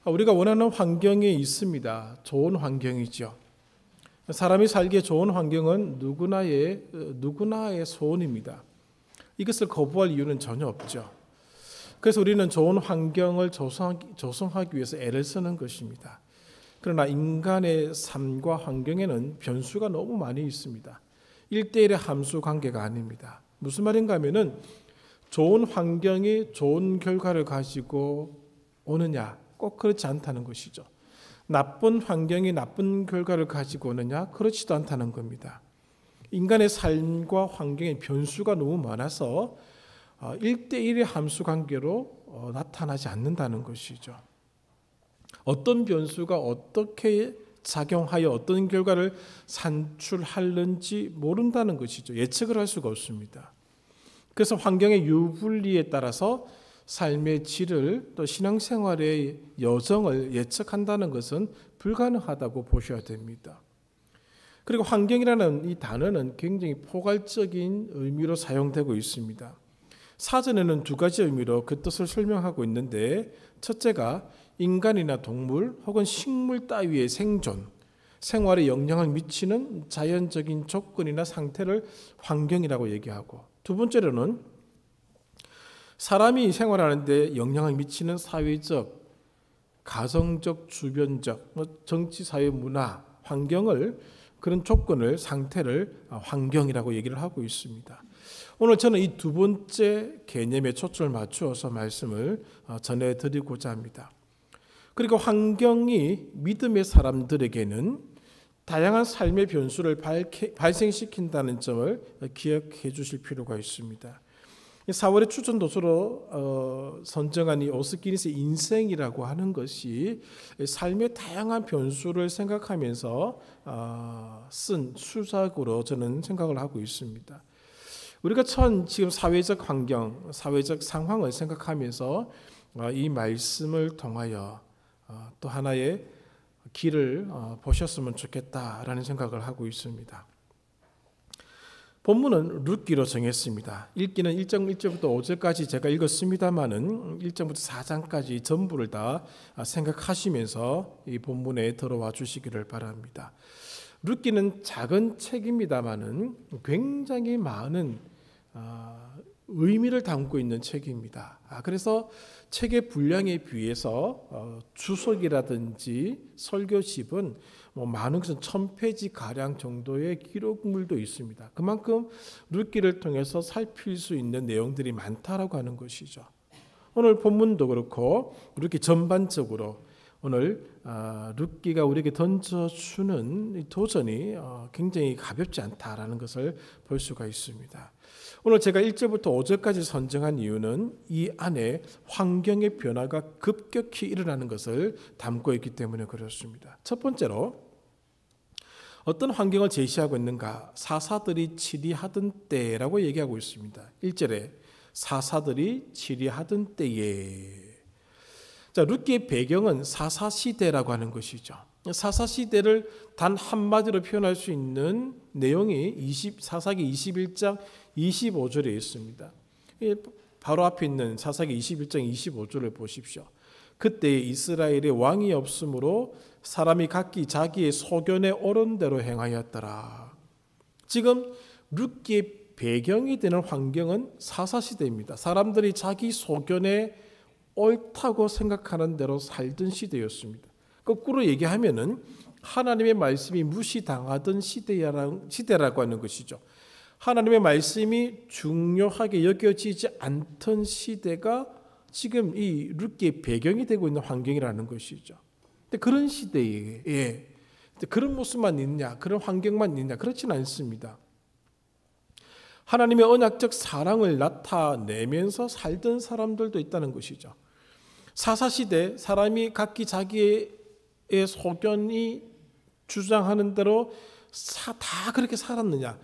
우리가 원하는 환경이 있습니다. 좋은 환경이죠. 사람이 살기에 좋은 환경은 누구나의 소원입니다. 이것을 거부할 이유는 전혀 없죠. 그래서 우리는 좋은 환경을 조성하기 위해서 애를 쓰는 것입니다. 그러나 인간의 삶과 환경에는 변수가 너무 많이 있습니다. 1대1의 함수 관계가 아닙니다. 무슨 말인가 하면은 좋은 환경이 좋은 결과를 가지고 오느냐? 꼭 그렇지 않다는 것이죠. 나쁜 환경이 나쁜 결과를 가지고 오느냐? 그렇지도 않다는 겁니다. 인간의 삶과 환경에 변수가 너무 많아서 1대1의 함수 관계로 나타나지 않는다는 것이죠. 어떤 변수가 어떻게 작용하여 어떤 결과를 산출하는지 모른다는 것이죠. 예측을 할 수가 없습니다. 그래서 환경의 유불리에 따라서 삶의 질을 또 신앙생활의 여정을 예측한다는 것은 불가능하다고 보셔야 됩니다. 그리고 환경이라는 이 단어는 굉장히 포괄적인 의미로 사용되고 있습니다. 사전에는 두 가지 의미로 그 뜻을 설명하고 있는데, 첫째가 인간이나 동물 혹은 식물 따위의 생존, 생활에 영향을 미치는 자연적인 조건이나 상태를 환경이라고 얘기하고, 두 번째로는 사람이 생활하는데 영향을 미치는 사회적, 가정적, 주변적, 정치, 사회, 문화, 환경을, 그런 조건을, 상태를 환경이라고 얘기를 하고 있습니다. 오늘 저는 이 두 번째 개념에 초점을 맞추어서 말씀을 전해드리고자 합니다. 그리고 환경이 믿음의 사람들에게는 다양한 삶의 변수를 발생시킨다는 점을 기억해 주실 필요가 있습니다. 4월의 추천 도서로 선정한 이 오스키니스의 인생이라고 하는 것이 삶의 다양한 변수를 생각하면서 쓴 수작으로 저는 생각을 하고 있습니다. 우리가 지금 사회적 환경, 사회적 상황을 생각하면서 이 말씀을 통하여 또 하나의 길을 보셨으면 좋겠다라는 생각을 하고 있습니다. 본문은 룻기로 정했습니다. 읽기는 1장 1절부터 5절까지 제가 읽었습니다마는 1장부터 4장까지 전부를 다 생각하시면서 이 본문에 들어와 주시기를 바랍니다. 룻기는 작은 책입니다마는 굉장히 많은 의미를 담고 있는 책입니다. 그래서 책의 분량에 비해서 주석이라든지 설교집은 많은 것은 1000페이지 가량 정도의 기록물도 있습니다. 그만큼 룻기를 통해서 살필 수 있는 내용들이 많다라고 하는 것이죠. 오늘 본문도 그렇고 룻기 전반적으로 오늘 룻기가 우리에게 던져주는 도전이 굉장히 가볍지 않다라는 것을 볼 수가 있습니다. 오늘 제가 1절부터 5절까지 선정한 이유는 이 안에 환경의 변화가 급격히 일어나는 것을 담고 있기 때문에 그렇습니다. 첫 번째로 어떤 환경을 제시하고 있는가? 사사들이 치리하던 때라고 얘기하고 있습니다. 1절에 사사들이 치리하던 때에. 자, 룻기의 배경은 사사시대라고 하는 것이죠. 사사시대를 단 한마디로 표현할 수 있는 내용이 사사기 21장 25절에 있습니다. 바로 앞에 있는 사사기 21장 25절을 보십시오. 그때 이스라엘에 왕이 없으므로 사람이 각기 자기의 소견에 옳은 대로 행하였더라. 지금 룻기의 배경이 되는 환경은 사사시대입니다. 사람들이 자기 소견에 옳다고 생각하는 대로 살던 시대였습니다. 거꾸로 얘기하면은 하나님의 말씀이 무시당하던 시대라고 하는 것이죠. 하나님의 말씀이 중요하게 여겨지지 않던 시대가 지금 이 룻기의 배경이 되고 있는 환경이라는 것이죠. 근데 그런 시대에 그런 모습만 있냐, 그런 환경만 있냐, 그렇지는 않습니다. 하나님의 언약적 사랑을 나타내면서 살던 사람들도 있다는 것이죠. 사사시대 사람이 각기 자기의 소견이 주장하는 대로 다 그렇게 살았느냐?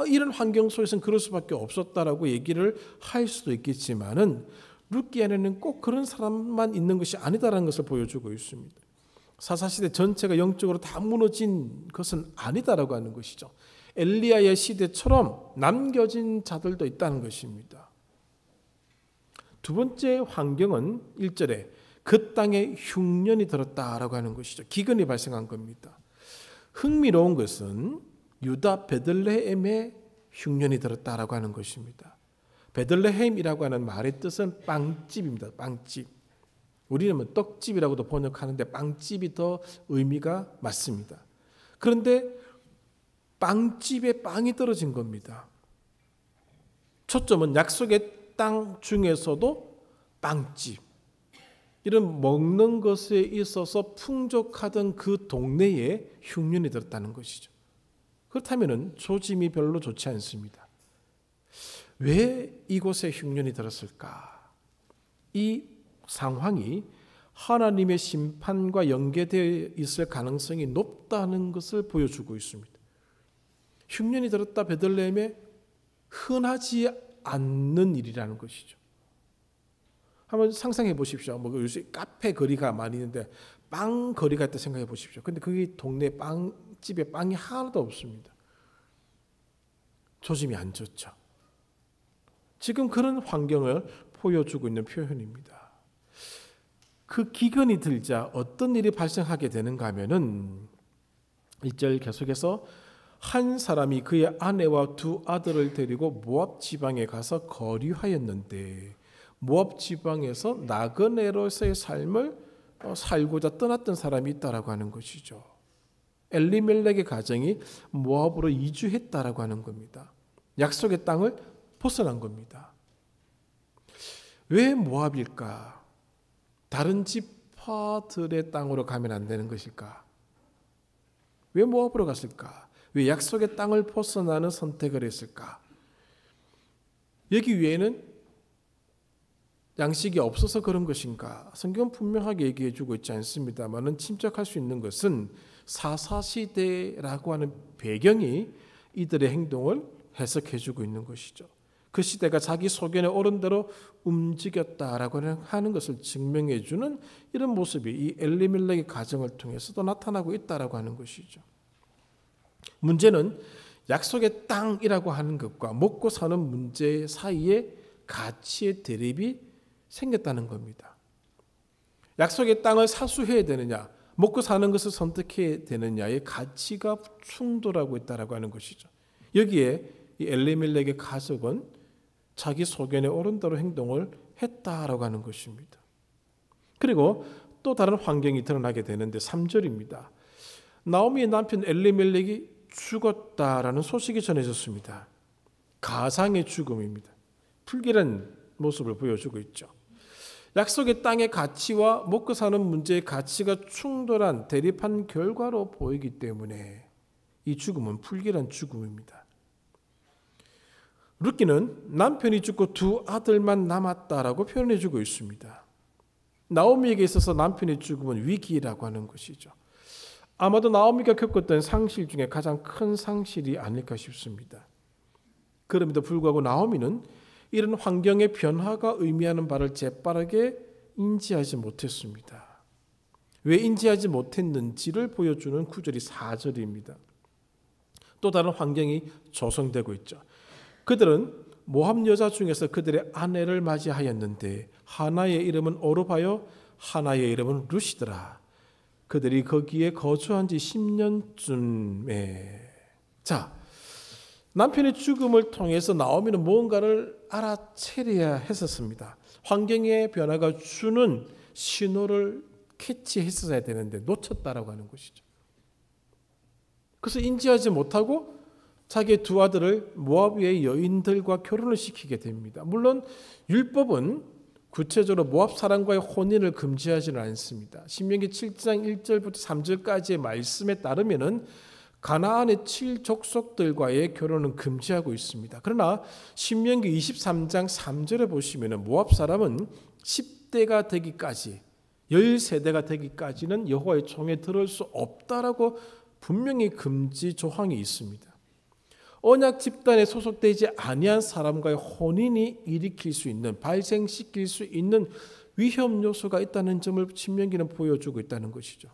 이런 환경 속에서는 그럴 수밖에 없었다라고 얘기를 할 수도 있겠지만은 룻기 안에는 꼭 그런 사람만 있는 것이 아니다라는 것을 보여주고 있습니다. 사사시대 전체가 영적으로 다 무너진 것은 아니다라고 하는 것이죠. 엘리야의 시대처럼 남겨진 자들도 있다는 것입니다. 두 번째 환경은 1절에 그 땅에 흉년이 들었다라고 하는 것이죠. 기근이 발생한 겁니다. 흥미로운 것은 유다 베들레헴에 흉년이 들었다라고 하는 것입니다. 베들레헴이라고 하는 말의 뜻은 빵집입니다. 빵집. 우리는 뭐 떡집이라고도 번역하는데 빵집이 더 의미가 맞습니다. 그런데 빵집에 빵이 떨어진 겁니다. 초점은 약속의 땅 중에서도 빵집. 이런 먹는 것에 있어서 풍족하던 그 동네에 흉년이 들었다는 것이죠. 그렇다면 조짐이 별로 좋지 않습니다. 왜 이곳에 흉년이 들었을까? 이 상황이 하나님의 심판과 연계되어 있을 가능성이 높다는 것을 보여주고 있습니다. 흉년이 들었다 베들레헴에 흔하지 않는 일이라는 것이죠. 한번 상상해 보십시오. 뭐 요새 카페 거리가 많이 있는데 빵 거리가 있다 생각해 보십시오. 근데 거기 동네 빵집에 빵이 하나도 없습니다. 조짐이 안 좋죠. 지금 그런 환경을 보여주고 있는 표현입니다. 그 기근이 들자 어떤 일이 발생하게 되는가 하면은 1절 계속해서 한 사람이 그의 아내와 두 아들을 데리고 모압 지방에 가서 거류하였는데 모압 지방에서 나그네로서의 삶을 살고자 떠났던 사람이 있다라고 하는 것이죠. 엘리멜렉의 가정이 모압으로 이주했다라고 하는 겁니다. 약속의 땅을 벗어난 겁니다. 왜 모압일까? 다른 지파들의 땅으로 가면 안 되는 것일까? 왜 모압으로 갔을까? 왜 약속의 땅을 벗어나는 선택을 했을까? 여기 위에는 양식이 없어서 그런 것인가? 성경은 분명하게 얘기해 주고 있지 않습니다만은 짐작할 수 있는 것은 사사시대라고 하는 배경이 이들의 행동을 해석해 주고 있는 것이죠. 그 시대가 자기 소견에 옳은 대로 움직였다라고 하는 것을 증명해 주는 이런 모습이 이 엘리멜렉의 가정을 통해서도 나타나고 있다라고 하는 것이죠. 문제는 약속의 땅이라고 하는 것과 먹고 사는 문제 사이에 가치의 대립이 생겼다는 겁니다. 약속의 땅을 사수해야 되느냐, 먹고 사는 것을 선택해야 되느냐의 가치가 충돌하고 있다라고 하는 것이죠. 여기에 이 엘리멜렉의 가족은 자기 소견에 옳은 대로 행동을 했다라고 하는 것입니다. 그리고 또 다른 환경이 드러나게 되는데 3절입니다. 나오미의 남편 엘리멜렉이 죽었다라는 소식이 전해졌습니다. 가상의 죽음입니다. 불길한 모습을 보여주고 있죠. 약속의 땅의 가치와 먹고 사는 문제의 가치가 충돌한 대립한 결과로 보이기 때문에 이 죽음은 불길한 죽음입니다. 룻기는 남편이 죽고 두 아들만 남았다라고 표현해주고 있습니다. 나오미에게 있어서 남편의 죽음은 위기라고 하는 것이죠. 아마도 나오미가 겪었던 상실 중에 가장 큰 상실이 아닐까 싶습니다. 그럼에도 불구하고 나오미는 이런 환경의 변화가 의미하는 바를 재빠르게 인지하지 못했습니다. 왜 인지하지 못했는지를 보여주는 구절이 4절입니다. 또 다른 환경이 조성되고 있죠. 그들은 모압 여자 중에서 그들의 아내를 맞이하였는데 하나의 이름은 오르바요 하나의 이름은 룻이더라. 그들이 거기에 거주한 지 10년쯤에 자, 남편의 죽음을 통해서 나오미는 무언가를 알아채려야 했었습니다. 환경의 변화가 주는 신호를 캐치했어야 되는데 놓쳤다라고 하는 것이죠. 그래서 인지하지 못하고 자기의 두 아들을 모압의 여인들과 결혼을 시키게 됩니다. 물론 율법은 구체적으로 모압 사람과의 혼인을 금지하지는 않습니다. 신명기 7장 1절부터 3절까지의 말씀에 따르면은 가나안의 7족속들과의 결혼은 금지하고 있습니다. 그러나 신명기 23장 3절에 보시면은 모압 사람은 10대가 되기까지 10세대가 되기까지는 여호와의 총에 들을 수 없다라고 분명히 금지 조항이 있습니다. 언약 집단에 소속되지 아니한 사람과의 혼인이 일으킬 수 있는, 발생시킬 수 있는 위험 요소가 있다는 점을 신명기는 보여주고 있다는 것이죠.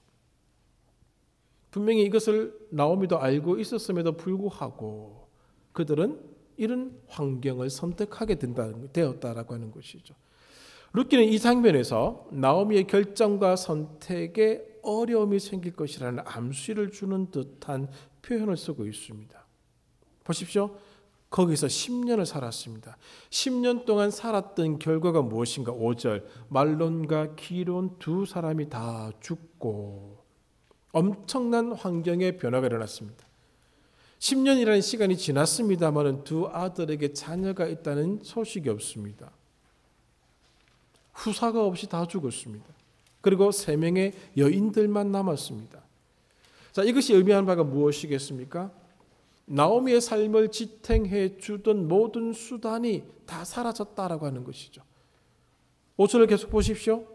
분명히 이것을 나오미도 알고 있었음에도 불구하고 그들은 이런 환경을 선택하게 되었다라고 하는 것이죠. 룻기는 이 장면에서 나오미의 결정과 선택에 어려움이 생길 것이라는 암시를 주는 듯한 표현을 쓰고 있습니다. 보십시오. 거기서 10년을 살았습니다. 10년 동안 살았던 결과가 무엇인가? 5절 말론과 기론 두 사람이 다 죽고 엄청난 환경의 변화가 일어났습니다. 10년이라는 시간이 지났습니다만 두 아들에게 자녀가 있다는 소식이 없습니다. 후사가 없이 다 죽었습니다. 그리고 3명의 여인들만 남았습니다. 자, 이것이 의미하는 바가 무엇이겠습니까? 나오미의 삶을 지탱해 주던 모든 수단이 다 사라졌다라고 하는 것이죠. 5절을 계속 보십시오.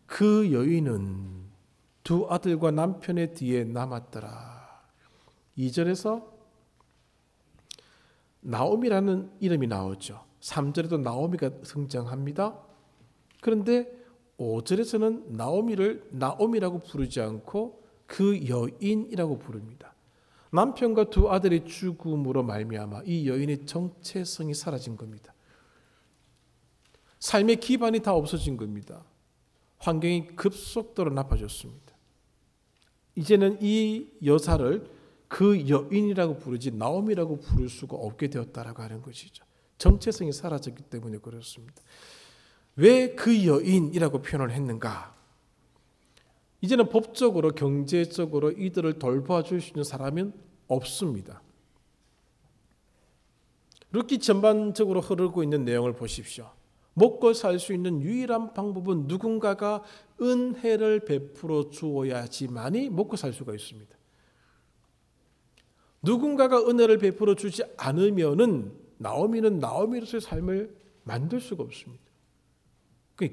그 여인은 두 아들과 남편의 뒤에 남았더라. 2절에서 나오미라는 이름이 나오죠. 3절에도 나오미가 등장합니다. 그런데 5절에서는 나오미를 나오미라고 부르지 않고 그 여인이라고 부릅니다. 남편과 두 아들의 죽음으로 말미암아 이 여인의 정체성이 사라진 겁니다. 삶의 기반이 다 없어진 겁니다. 환경이 급속도로 나빠졌습니다. 이제는 이 여사를 그 여인이라고 부르지 나오미라고 부를 수가 없게 되었다라고 하는 것이죠. 정체성이 사라졌기 때문에 그렇습니다. 왜 그 여인이라고 표현을 했는가? 이제는 법적으로 경제적으로 이들을 돌봐줄 수 있는 사람은 없습니다. 룻기 전반적으로 흐르고 있는 내용을 보십시오. 먹고 살 수 있는 유일한 방법은 누군가가 은혜를 베풀어 주어야지만이 먹고 살 수가 있습니다. 누군가가 은혜를 베풀어 주지 않으면은 나오미는 나오미로서의 삶을 만들 수가 없습니다.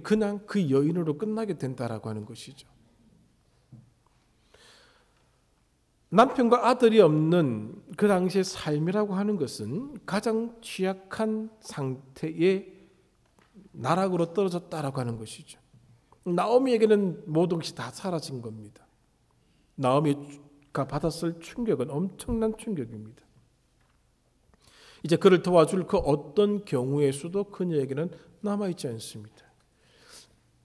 그냥 그 여인으로 끝나게 된다라고 하는 것이죠. 남편과 아들이 없는 그 당시의 삶이라고 하는 것은 가장 취약한 상태의 나락으로 떨어졌다라고 하는 것이죠. 나오미에게는 모든 것이 다 사라진 겁니다. 나오미가 받았을 충격은 엄청난 충격입니다. 이제 그를 도와줄 그 어떤 경우의 수도 그녀에게는 남아있지 않습니다.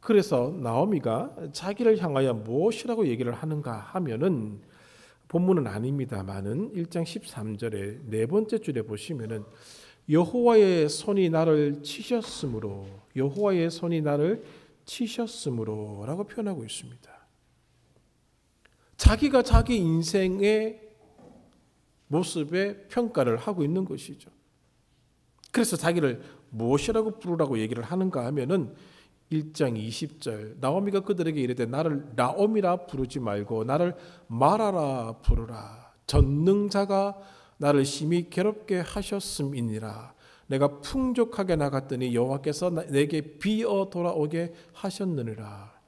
그래서 나오미가 자기를 향하여 무엇이라고 얘기를 하는가 하면은 본문은 아닙니다만은 1장 13절에 네 번째 줄에 보시면은 여호와의 손이 나를 치셨으므로 여호와의 손이 나를 치셨으므로라고 표현하고 있습니다. 자기가 자기 인생의 모습에 평가를 하고 있는 것이죠. 그래서 자기를 무엇이라고 부르라고 얘기를 하는가 하면은 1장 20절 나오미가 그들에게 이르되 나를 나오미라 부르지 말고 나를 마라라 부르라. 전능자가 나를 심히 괴롭게 하셨음이니라. 내가 풍족하게 나갔더니 여호와께서 내게 비어 돌아오게 하셨느니라.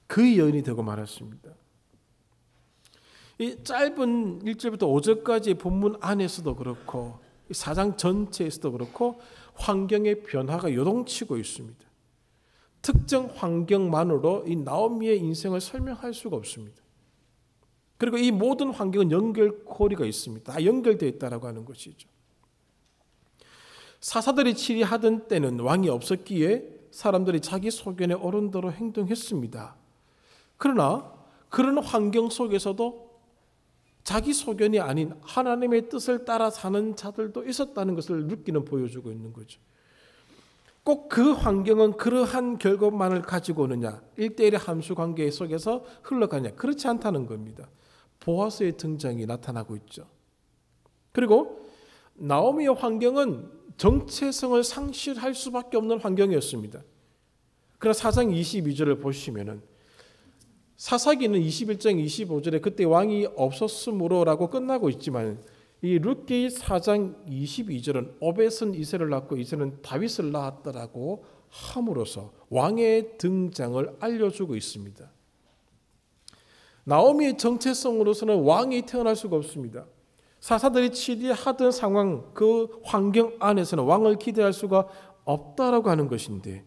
그 여인이 되고 말았습니다. 이 짧은 1절부터 5절까지 본문 안에서도 그렇고 4장 전체에서도 그렇고 환경의 변화가 요동치고 있습니다. 특정 환경만으로 이 나오미의 인생을 설명할 수가 없습니다. 그리고 이 모든 환경은 연결고리가 있습니다. 다 연결되어 있다고 하는 것이죠. 사사들이 치리하던 때는 왕이 없었기에 사람들이 자기 소견에 옳은 대로 행동했습니다. 그러나 그런 환경 속에서도 자기 소견이 아닌 하나님의 뜻을 따라 사는 자들도 있었다는 것을 룻기는 보여주고 있는 거죠. 꼭 그 환경은 그러한 결과만을 가지고 오느냐, 1대1의 함수 관계 속에서 흘러가냐, 그렇지 않다는 겁니다. 보아스의 등장이 나타나고 있죠. 그리고 나오미의 환경은 정체성을 상실할 수밖에 없는 환경이었습니다. 그러나 4장 22절을 보시면은 사사기는 21장 25절에 그때 왕이 없었으므로라고 끝나고 있지만 이 룻기 4장 22절은 오벳은 이새를 낳고 이새는 다윗을 낳았다라고 함으로써 왕의 등장을 알려주고 있습니다. 나오미의 정체성으로서는 왕이 태어날 수가 없습니다. 사사들이 치리하던 상황, 그 환경 안에서는 왕을 기대할 수가 없다라고 하는 것인데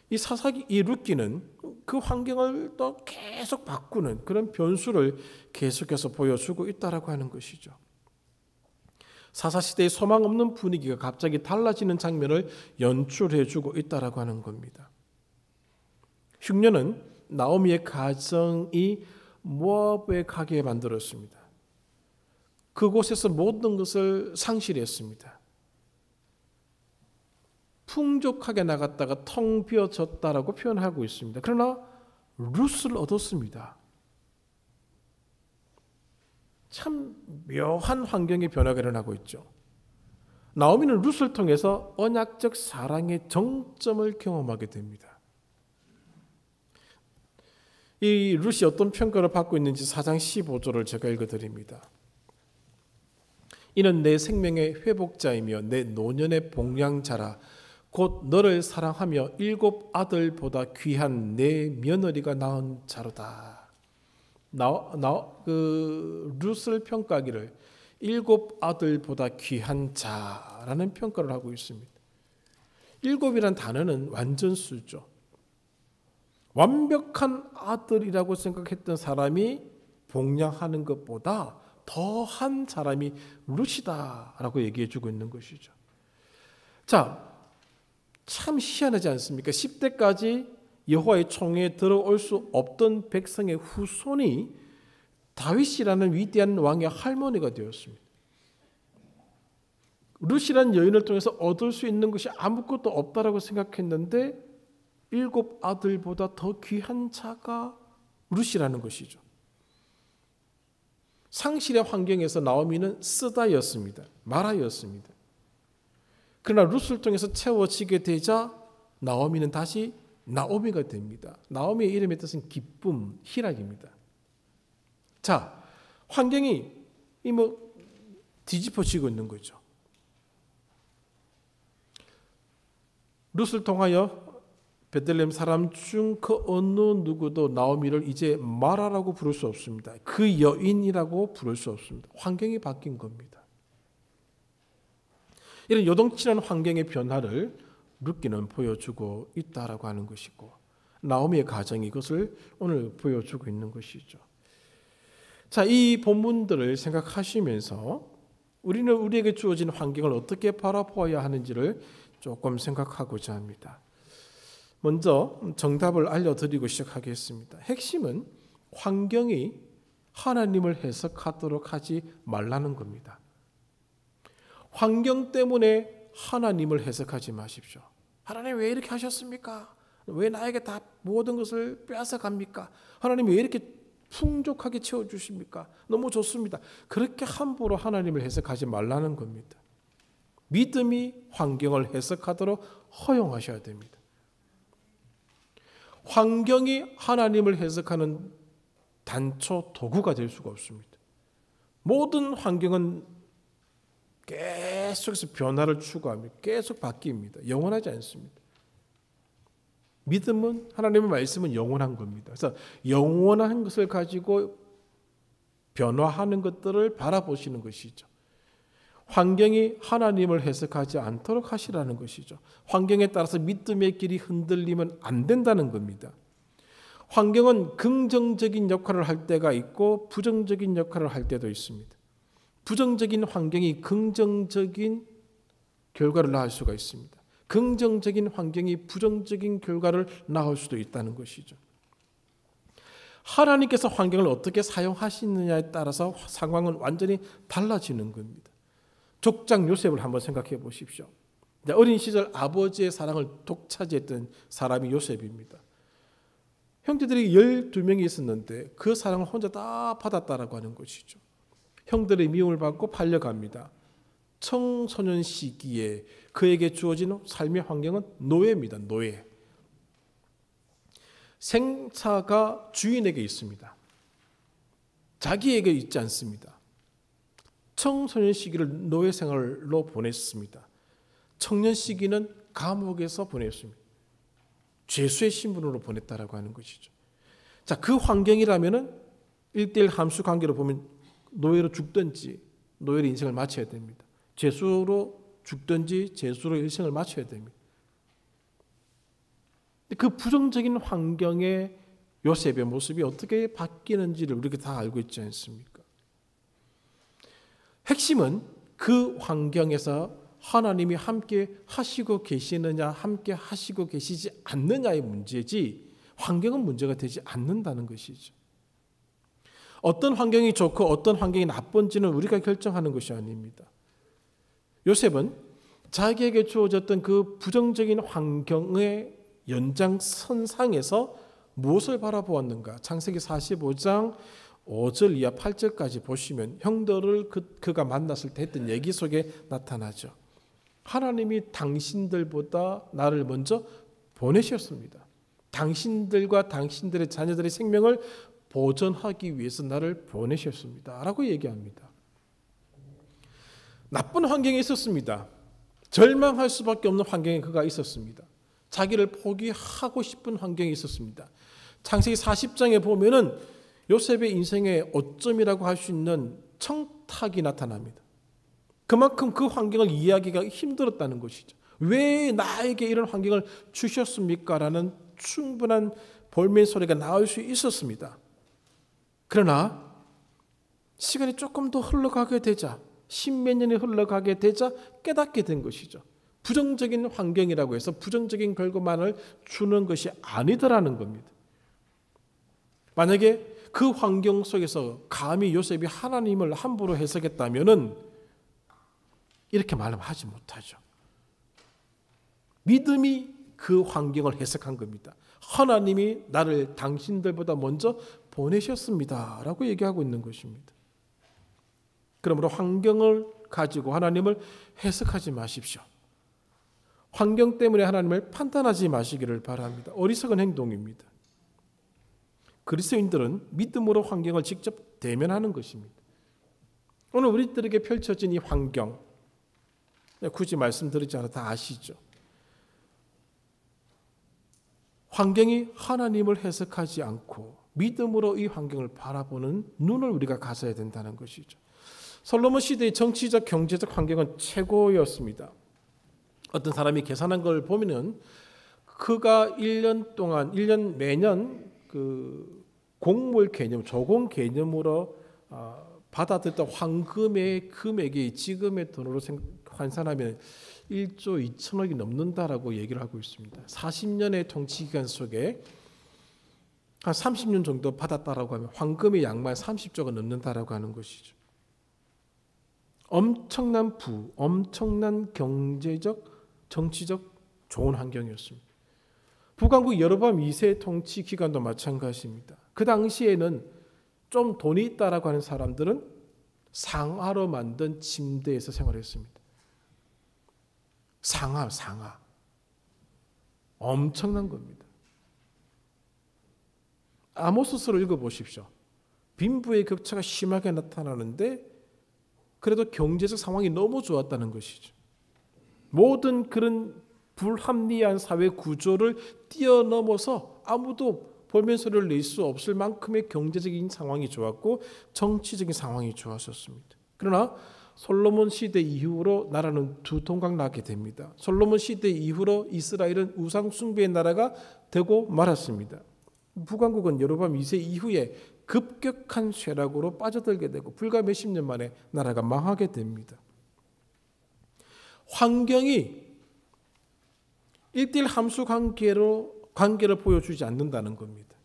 이 사사기, 이 룻기는 그 환경을 또 계속 바꾸는 그런 변수를 계속해서 보여주고 있다라고 하는 것이죠. 사사시대의 소망 없는 분위기가 갑자기 달라지는 장면을 연출해주고 있다라고 하는 겁니다. 흉년은 나오미의 가정이 모압에 가게 만들었습니다. 그곳에서 모든 것을 상실했습니다. 풍족하게 나갔다가 텅 비어졌다라고 표현하고 있습니다. 그러나 룻을 얻었습니다. 참 묘한 환경의 변화가 일어나고 있죠. 나오미는 룻을 통해서 언약적 사랑의 정점을 경험하게 됩니다. 이 룻이 어떤 평가를 받고 있는지 4장 15절을 제가 읽어드립니다. 이는 내 생명의 회복자이며 내 노년의 복량자라. 곧 너를 사랑하며 7 아들보다 귀한 내 며느리가 낳은 자로다. 룻을 평가하기를 7 아들보다 귀한 자라는 평가를 하고 있습니다. 7이란 단어는 완전수죠. 완벽한 아들이라고 생각했던 사람이 복량하는 것보다 더한 사람이 룻이다라고 얘기해주고 있는 것이죠. 자, 참 희한하지 않습니까? 10대까지 여호와의 총회에 들어올 수 없던 백성의 후손이 다윗이라는 위대한 왕의 할머니가 되었습니다. 룻이라는 여인을 통해서 얻을 수 있는 것이 아무것도 없다라고 생각했는데 7 아들보다 더 귀한 자가 룻이라는 것이죠. 상실의 환경에서 나오미는 쓰다였습니다. 마라였습니다. 그러나 룻을 통해서 채워지게 되자 나오미는 다시 나오미가 됩니다. 나오미의 이름의 뜻은 기쁨, 희락입니다. 자, 환경이 뒤집어지고 있는 거죠. 룻을 통하여 베들레헴 사람 중 그 어느 누구도 나오미를 이제 마라라고 부를 수 없습니다. 그 여인이라고 부를 수 없습니다. 환경이 바뀐 겁니다. 이런 요동치는 환경의 변화를 룻기는 보여주고 있다라고 하는 것이고 나오미의 가정이 이것을 오늘 보여주고 있는 것이죠. 자, 이 본문들을 생각하시면서 우리는 우리에게 주어진 환경을 어떻게 바라보아야 하는지를 조금 생각하고자 합니다. 먼저 정답을 알려드리고 시작하겠습니다. 핵심은 환경이 하나님을 해석하도록 하지 말라는 겁니다. 환경 때문에 하나님을 해석하지 마십시오. 하나님 왜 이렇게 하셨습니까? 왜 나에게 다 모든 것을 빼앗아갑니까? 하나님 왜 이렇게 풍족하게 채워주십니까? 너무 좋습니다. 그렇게 함부로 하나님을 해석하지 말라는 겁니다. 믿음이 환경을 해석하도록 허용하셔야 됩니다. 환경이 하나님을 해석하는 단초 도구가 될 수가 없습니다. 모든 환경은 계속해서 변화를 추구합니다. 계속 바뀝니다. 영원하지 않습니다. 믿음은 하나님의 말씀은 영원한 겁니다. 그래서 영원한 것을 가지고 변화하는 것들을 바라보시는 것이죠. 환경이 하나님을 해석하지 않도록 하시라는 것이죠. 환경에 따라서 믿음의 길이 흔들리면 안 된다는 겁니다. 환경은 긍정적인 역할을 할 때가 있고 부정적인 역할을 할 때도 있습니다. 부정적인 환경이 긍정적인 결과를 낳을 수가 있습니다. 긍정적인 환경이 부정적인 결과를 낳을 수도 있다는 것이죠. 하나님께서 환경을 어떻게 사용하시느냐에 따라서 상황은 완전히 달라지는 겁니다. 족장 요셉을 한번 생각해 보십시오. 어린 시절 아버지의 사랑을 독차지했던 사람이 요셉입니다. 형제들이 12명이 있었는데 그 사랑을 혼자 다 받았다라고 하는 것이죠. 형들의 미움을 받고 팔려갑니다. 청소년 시기에 그에게 주어진 삶의 환경은 노예입니다. 노예. 생사가 주인에게 있습니다. 자기에게 있지 않습니다. 청소년 시기를 노예 생활로 보냈습니다. 청년 시기는 감옥에서 보냈습니다. 죄수의 신분으로 보냈다라고 하는 것이죠. 자, 그 환경이라면은 1:1 함수 관계로 보면 노예로 죽든지 노예로 인생을 마쳐야 됩니다. 죄수로 죽든지 죄수로 인생을 마쳐야 됩니다. 그 부정적인 환경의 요셉의 모습이 어떻게 바뀌는지를 우리가 다 알고 있지 않습니까? 핵심은 그 환경에서 하나님이 함께 하시고 계시느냐, 함께 하시고 계시지 않느냐의 문제지 환경은 문제가 되지 않는다는 것이죠. 어떤 환경이 좋고 어떤 환경이 나쁜지는 우리가 결정하는 것이 아닙니다. 요셉은 자기에게 주어졌던 그 부정적인 환경의 연장선상에서 무엇을 바라보았는가? 창세기 45장 5절 이하 8절까지 보시면 형들을 그가 만났을 때 했던 얘기 속에 나타나죠. 하나님이 당신들보다 나를 먼저 보내셨습니다. 당신들과 당신들의 자녀들의 생명을 보존하기 위해서 나를 보내셨습니다. 라고 얘기합니다. 나쁜 환경에 있었습니다. 절망할 수밖에 없는 환경에 그가 있었습니다. 자기를 포기하고 싶은 환경에 있었습니다. 창세기 40장에 보면은 요셉의 인생의 오점이라고 할 수 있는 청탁이 나타납니다. 그만큼 그 환경을 이해하기가 힘들었다는 것이죠. 왜 나에게 이런 환경을 주셨습니까? 라는 충분한 볼멘 소리가 나올 수 있었습니다. 그러나 시간이 조금 더 흘러가게 되자, 십몇 년이 흘러가게 되자 깨닫게 된 것이죠. 부정적인 환경이라고 해서 부정적인 결과만을 주는 것이 아니더라는 겁니다. 만약에 그 환경 속에서 감히 요셉이 하나님을 함부로 해석했다면은 이렇게 말하지 못하죠. 믿음이 그 환경을 해석한 겁니다. 하나님이 나를 당신들보다 먼저 보내셨습니다. 라고 얘기하고 있는 것입니다. 그러므로 환경을 가지고 하나님을 해석하지 마십시오. 환경 때문에 하나님을 판단하지 마시기를 바랍니다. 어리석은 행동입니다. 그리스도인들은 믿음으로 환경을 직접 대면하는 것입니다. 오늘 우리들에게 펼쳐진 이 환경, 굳이 말씀드리지 않아도 다 아시죠. 환경이 하나님을 해석하지 않고 믿음으로 이 환경을 바라보는 눈을 우리가 가져야 된다는 것이죠. 솔로몬 시대의 정치적, 경제적 환경은 최고였습니다. 어떤 사람이 계산한 걸 보면은 그가 1년 동안, 1년 매년 그 곡물 개념, 조공 개념으로 받아들였던 황금의 금액이 지금의 돈으로 환산하면 1조 2천억이 넘는다라고 얘기를 하고 있습니다. 40년의 통치기간 속에 한 30년 정도 받았다라고 하면 황금의 양만 30조가 넘는다라고 하는 것이죠. 엄청난 엄청난 경제적, 정치적 좋은 환경이었습니다. 북왕국 여로보암 2세 통치 기간도 마찬가지입니다. 그 당시에는 좀 돈이 있다라고 하는 사람들은 상아로 만든 침대에서 생활했습니다. 상아. 엄청난 겁니다. 아모스서를 읽어보십시오. 빈부의 격차가 심하게 나타나는데 그래도 경제적 상황이 너무 좋았다는 것이죠. 모든 그런 불합리한 사회 구조를 뛰어넘어서 아무도 볼멘 소리를 낼 수 없을 만큼의 경제적인 상황이 좋았고 정치적인 상황이 좋았었습니다. 그러나 솔로몬 시대 이후로 나라는 두통각 나게 됩니다. 솔로몬 시대 이후로 이스라엘은 우상 숭배의 나라가 되고 말았습니다. 북왕국은 여로보암 2세 이후에 급격한 쇠락으로 빠져들게 되고 불과 몇십 년 만에 나라가 망하게 됩니다. 환경이 1:1 함수 관계를 보여주지 않는다는 겁니다.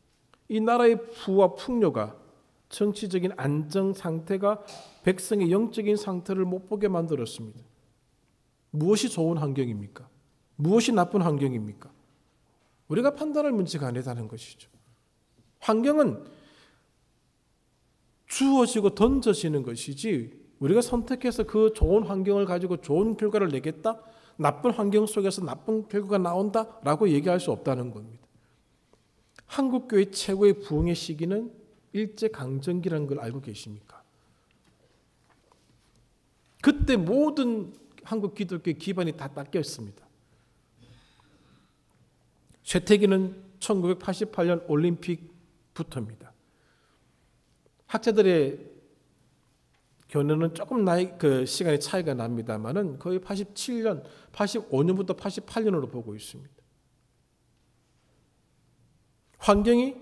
이 나라의 부와 풍요가 정치적인 안정 상태가 백성의 영적인 상태를 못 보게 만들었습니다. 무엇이 좋은 환경입니까? 무엇이 나쁜 환경입니까? 우리가 판단할 문제가 아니다는 것이죠. 환경은 주어지고 던져지는 것이지 우리가 선택해서 그 좋은 환경을 가지고 좋은 결과를 내겠다, 나쁜 환경 속에서 나쁜 결과가 나온다라고 얘기할 수 없다는 겁니다. 한국교회 최고의 부흥의 시기는 일제강점기라는 걸 알고 계십니까? 그때 모든 한국 기독교의 기반이 다 닦였습니다. 쇠퇴기는 1988년 올림픽부터입니다. 학자들의 견해는 조금 시간의 차이가 납니다만은 거의 87년, 85년부터 88년으로 보고 있습니다. 환경이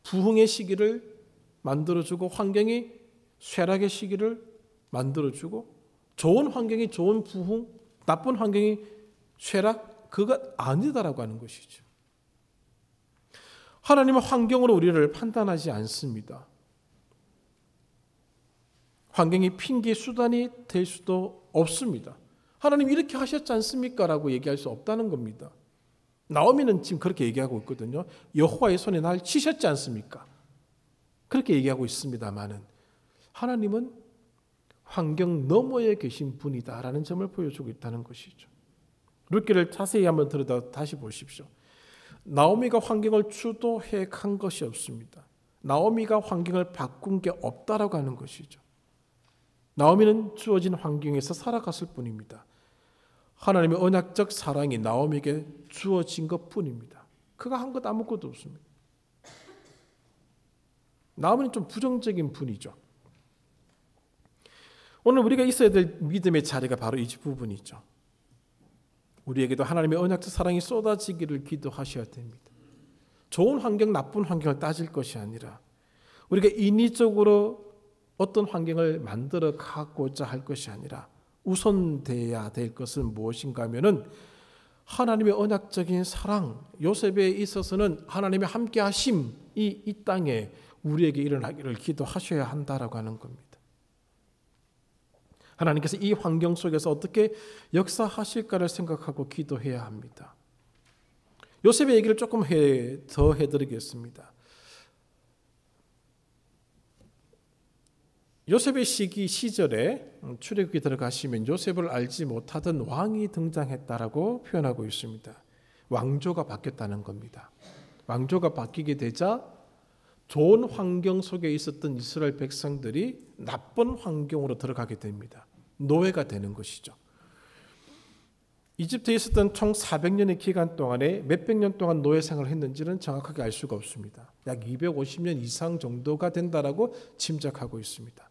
부흥의 시기를 만들어주고 환경이 쇠락의 시기를 만들어주고 좋은 환경이 좋은 부흥, 나쁜 환경이 쇠락, 그거 아니다라고 하는 것이죠. 하나님은 환경으로 우리를 판단하지 않습니다. 환경이 핑계 수단이 될 수도 없습니다. 하나님 이렇게 하셨지 않습니까? 라고 얘기할 수 없다는 겁니다. 나오미는 지금 그렇게 얘기하고 있거든요. 여호와의 손에 날 치셨지 않습니까? 그렇게 얘기하고 있습니다만은 하나님은 환경 너머에 계신 분이다라는 점을 보여주고 있다는 것이죠. 룻기를 자세히 한번 들여다 다시 보십시오. 나오미가 환경을 주도해 간 것이 없습니다. 나오미가 환경을 바꾼 게 없다라고 하는 것이죠. 나오미는 주어진 환경에서 살아갔을 뿐입니다. 하나님의 언약적 사랑이 나오미에게 주어진 것뿐입니다. 그가 한 것 아무것도 없습니다. 나오미는 좀 부정적인 분이죠. 오늘 우리가 있어야 될 믿음의 자리가 바로 이 부분이죠. 우리에게도 하나님의 언약적 사랑이 쏟아지기를 기도하셔야 됩니다. 좋은 환경, 나쁜 환경을 따질 것이 아니라 우리가 인위적으로 어떤 환경을 만들어 가고자 할 것이 아니라 우선돼야 될 것은 무엇인가 하면은 하나님의 언약적인 사랑, 요셉에 있어서는 하나님의 함께 하심이 이 땅에 우리에게 일어나기를 기도하셔야 한다라고 하는 겁니다. 하나님께서 이 환경 속에서 어떻게 역사하실까를 생각하고 기도해야 합니다. 요셉의 얘기를 조금 더 해드리겠습니다. 요셉의 시절에 출애굽기 들어가시면 요셉을 알지 못하던 왕이 등장했다라고 표현하고 있습니다. 왕조가 바뀌었다는 겁니다. 왕조가 바뀌게 되자 좋은 환경 속에 있었던 이스라엘 백성들이 나쁜 환경으로 들어가게 됩니다. 노예가 되는 것이죠. 이집트에 있었던 총 400년의 기간 동안에 몇백 년 동안 노예 생활을 했는지는 정확하게 알 수가 없습니다. 약 250년 이상 정도가 된다라고 짐작하고 있습니다.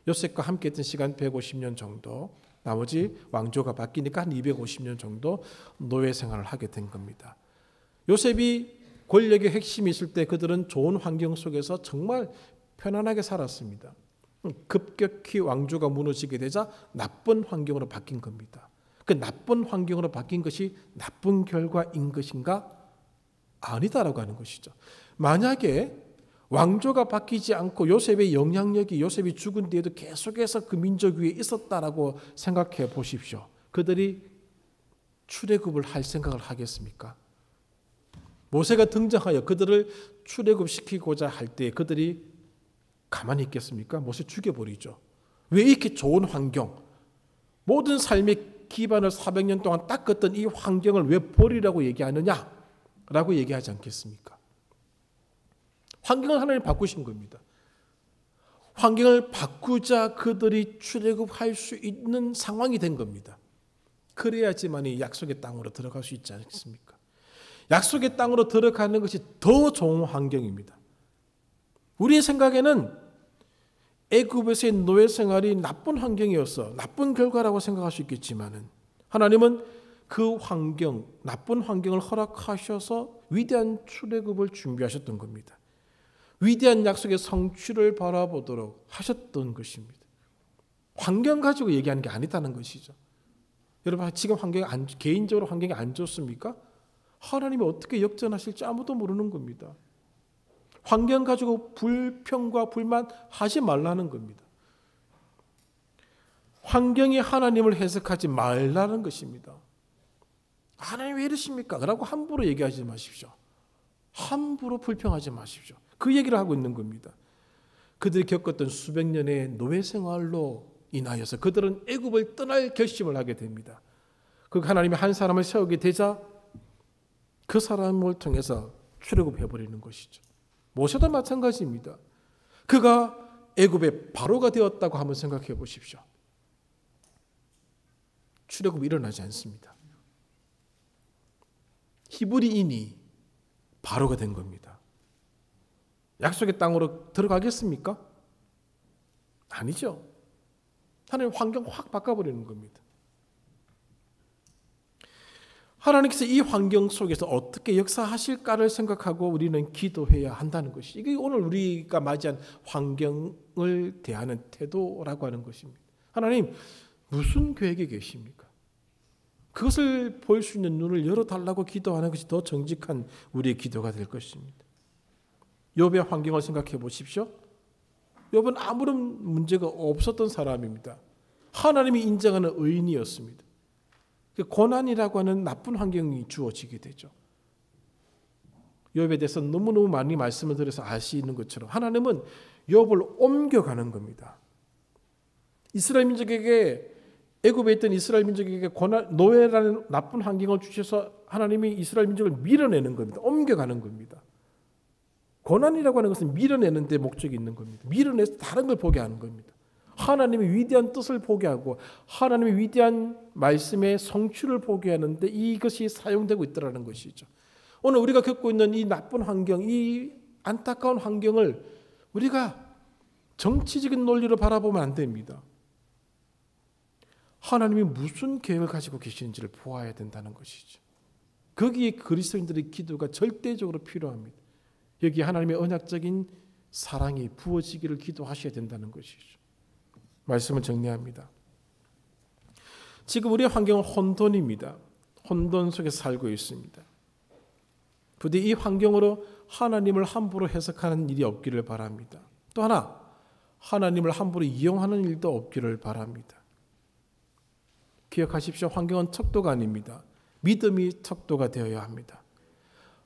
요셉과 함께 했던 시간 150년 정도, 나머지 왕조가 바뀌니까 한 250년 정도 노예 생활을 하게 된 겁니다. 요셉이 권력의 핵심이 있을 때 그들은 좋은 환경 속에서 정말 편안하게 살았습니다. 급격히 왕조가 무너지게 되자 나쁜 환경으로 바뀐 겁니다. 그 나쁜 환경으로 바뀐 것이 나쁜 결과인 것인가? 아니다라고 하는 것이죠. 만약에 왕조가 바뀌지 않고 요셉의 영향력이 요셉이 죽은 뒤에도 계속해서 그 민족 위에 있었다라고 생각해 보십시오. 그들이 출애굽을 할 생각을 하겠습니까? 모세가 등장하여 그들을 출애굽시키고자 할 때 그들이 가만히 있겠습니까? 모세 죽여버리죠. 왜 이렇게 좋은 환경, 모든 삶의 기반을 400년 동안 닦았던 이 환경을 왜 버리라고 얘기하느냐라고 얘기하지 않겠습니까? 환경을 하나님 바꾸신 겁니다. 환경을 바꾸자 그들이 출애굽할 수 있는 상황이 된 겁니다. 그래야지만 이 약속의 땅으로 들어갈 수 있지 않습니까? 약속의 땅으로 들어가는 것이 더 좋은 환경입니다. 우리의 생각에는 애굽에서의 노예 생활이 나쁜 환경이었어, 나쁜 결과라고 생각할 수 있겠지만은 하나님은 그 환경, 나쁜 환경을 허락하셔서 위대한 출애굽을 준비하셨던 겁니다. 위대한 약속의 성취를 바라보도록 하셨던 것입니다. 환경 가지고 얘기하는 게 아니다는 것이죠. 여러분 지금 개인적으로 환경이 안 좋습니까? 하나님이 어떻게 역전하실지 아무도 모르는 겁니다. 환경 가지고 불평과 불만 하지 말라는 겁니다. 환경이 하나님을 해석하지 말라는 것입니다. 하나님 왜 이러십니까? 라고 함부로 얘기하지 마십시오. 함부로 불평하지 마십시오. 그 얘기를 하고 있는 겁니다. 그들이 겪었던 수백 년의 노예 생활로 인하여서 그들은 애굽을 떠날 결심을 하게 됩니다. 그 하나님이 한 사람을 세우게 되자 그 사람을 통해서 출애굽해버리는 것이죠. 모세도 마찬가지입니다. 그가 애굽의 바로가 되었다고 한번 생각해 보십시오. 출애굽이 일어나지 않습니다. 히브리인이 바로가 된 겁니다. 약속의 땅으로 들어가겠습니까? 아니죠. 하나님 환경 확 바꿔버리는 겁니다. 하나님께서 이 환경 속에서 어떻게 역사하실까를 생각하고 우리는 기도해야 한다는 것이, 이게 오늘 우리가 맞이한 환경을 대하는 태도라고 하는 것입니다. 하나님, 무슨 계획이 계십니까? 그것을 볼 수 있는 눈을 열어달라고 기도하는 것이 더 정직한 우리의 기도가 될 것입니다. 욥의 환경을 생각해 보십시오. 욥은 아무런 문제가 없었던 사람입니다. 하나님이 인정하는 의인이었습니다. 고난이라고 하는 나쁜 환경이 주어지게 되죠. 욥에 대해서 너무너무 많이 말씀을 드려서 아시는 것처럼 하나님은 욥을 옮겨가는 겁니다. 이스라엘 민족에게, 애굽에 있던 이스라엘 민족에게 노예라는 나쁜 환경을 주셔서 하나님이 이스라엘 민족을 밀어내는 겁니다. 옮겨가는 겁니다. 고난이라고 하는 것은 밀어내는 데 목적이 있는 겁니다. 밀어내서 다른 걸 보게 하는 겁니다. 하나님의 위대한 뜻을 보게 하고 하나님의 위대한 말씀의 성취를 보게 하는데 이것이 사용되고 있다는 것이죠. 오늘 우리가 겪고 있는 이 나쁜 환경, 이 안타까운 환경을 우리가 정치적인 논리로 바라보면 안 됩니다. 하나님이 무슨 계획을 가지고 계시는지를 보아야 된다는 것이죠. 거기에 그리스도인들의 기도가 절대적으로 필요합니다. 여기 하나님의 언약적인 사랑이 부어지기를 기도하셔야 된다는 것이죠. 말씀을 정리합니다. 지금 우리의 환경은 혼돈입니다. 혼돈 속에 살고 있습니다. 부디 이 환경으로 하나님을 함부로 해석하는 일이 없기를 바랍니다. 또 하나, 하나님을 함부로 이용하는 일도 없기를 바랍니다. 기억하십시오. 환경은 척도가 아닙니다. 믿음이 척도가 되어야 합니다.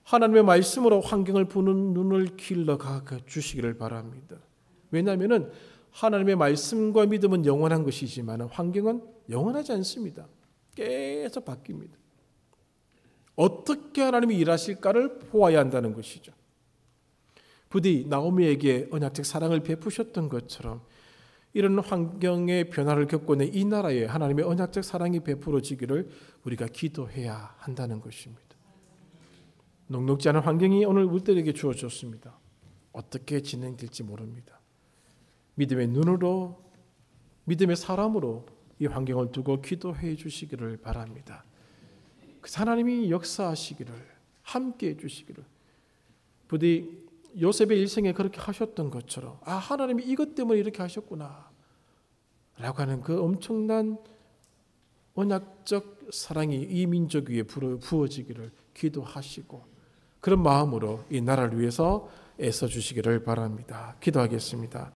하나님의 말씀으로 환경을 보는 눈을 길러가 주시기를 바랍니다. 왜냐하면 하나님의 말씀과 믿음은 영원한 것이지만 환경은 영원하지 않습니다. 계속 바뀝니다. 어떻게 하나님이 일하실까를 보아야 한다는 것이죠. 부디 나오미에게 언약적 사랑을 베푸셨던 것처럼 이런 환경의 변화를 겪고 있는 이 나라에 하나님의 언약적 사랑이 베풀어지기를 우리가 기도해야 한다는 것입니다. 녹록지 않은 환경이 오늘 우리들에게 주어졌습니다. 어떻게 진행될지 모릅니다. 믿음의 눈으로, 믿음의 사람으로 이 환경을 두고 기도해 주시기를 바랍니다. 하나님이 역사하시기를, 함께해 주시기를. 부디 요셉의 일생에 그렇게 하셨던 것처럼 하나님이 이것 때문에 이렇게 하셨구나 라고 하는 그 엄청난 언약적 사랑이 이 민족 위에 부어지기를 기도하시고 그런 마음으로 이 나라를 위해서 애써주시기를 바랍니다. 기도하겠습니다.